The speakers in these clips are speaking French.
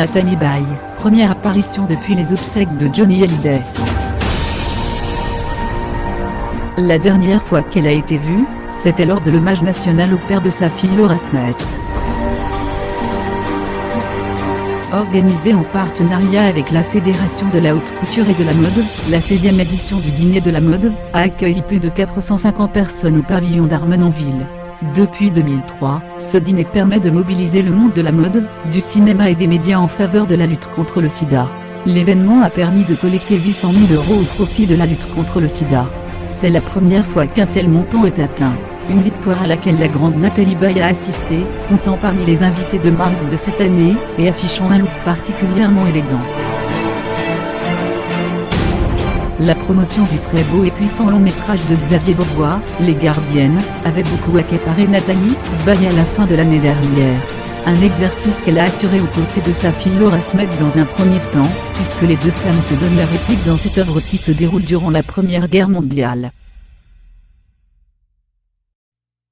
Nathalie Baye, première apparition depuis les obsèques de Johnny Hallyday. La dernière fois qu'elle a été vue, c'était lors de l'hommage national au père de sa fille Laura Smet. Organisé en partenariat avec la Fédération de la haute couture et de la mode, la 16e édition du Dîner de la mode a accueilli plus de 450 personnes au pavillon d'Armenonville. Depuis 2003, ce dîner permet de mobiliser le monde de la mode, du cinéma et des médias en faveur de la lutte contre le sida. L'événement a permis de collecter 800 000 € au profit de la lutte contre le sida. C'est la première fois qu'un tel montant est atteint. Une victoire à laquelle la grande Nathalie Baye a assisté, comptant parmi les invités de marque de cette année, et affichant un look particulièrement élégant. La promotion du très beau et puissant long métrage de Xavier Bourgois, Les Gardiennes, avait beaucoup accaparé Nathalie Baye à la fin de l'année dernière. Un exercice qu'elle a assuré aux côtés de sa fille Laura Smet dans un premier temps, puisque les deux femmes se donnent la réplique dans cette œuvre qui se déroule durant la Première Guerre mondiale.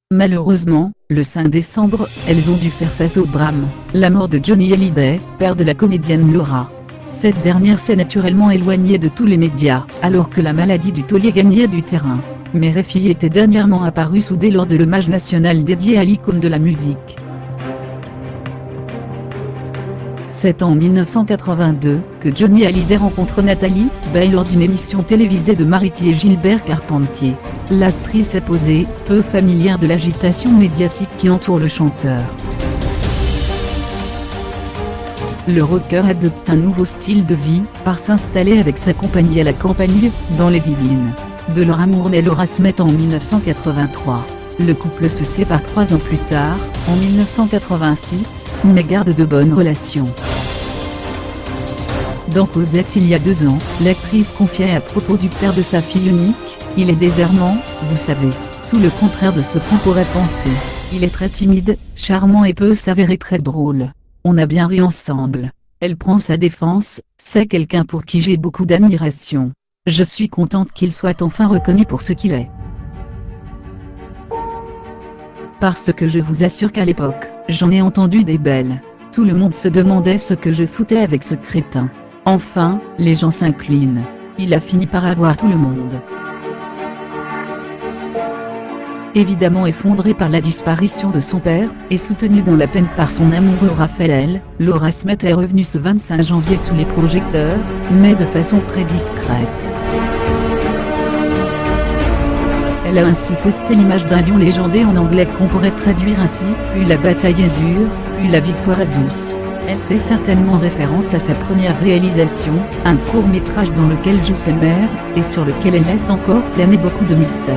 Malheureusement, le 5 décembre, elles ont dû faire face au drame, la mort de Johnny Hallyday, père de la comédienne Laura. Cette dernière s'est naturellement éloignée de tous les médias, alors que la maladie du taulier gagnait du terrain. Mais Refi était dernièrement apparue soudée lors de l'hommage national dédié à l'icône de la musique. C'est en 1982 que Johnny Hallyday rencontre Nathalie Baye lors d'une émission télévisée de Mariti et Gilbert Carpentier. L'actrice est posée, peu familière de l'agitation médiatique qui entoure le chanteur. Le rocker adopte un nouveau style de vie, par s'installer avec sa compagnie à la campagne, dans les Yvelines. De leur amour naît Laura Smet en 1983. Le couple se sépare 3 ans plus tard, en 1986, mais garde de bonnes relations. Dans Cosette il y a 2 ans, l'actrice confiait à propos du père de sa fille unique, « Il est désarmant, vous savez. Tout le contraire de ce qu'on pourrait penser. Il est très timide, charmant et peut s'avérer très drôle. On a bien ri ensemble. Elle prend sa défense, c'est quelqu'un pour qui j'ai beaucoup d'admiration. Je suis contente qu'il soit enfin reconnu pour ce qu'il est. Parce que je vous assure qu'à l'époque, j'en ai entendu des belles. Tout le monde se demandait ce que je foutais avec ce crétin. Enfin, les gens s'inclinent. Il a fini par avoir tout le monde. » Évidemment effondrée par la disparition de son père, et soutenue dans la peine par son amoureux Raphaël, Laura Smet est revenue ce 25 janvier sous les projecteurs, mais de façon très discrète. Elle a ainsi posté l'image d'un lion légendé en anglais qu'on pourrait traduire ainsi, « Plus la bataille est dure, plus la victoire est douce ». Elle fait certainement référence à sa première réalisation, un court-métrage dans lequel joue sa mère, et sur lequel elle laisse encore planer beaucoup de mystères.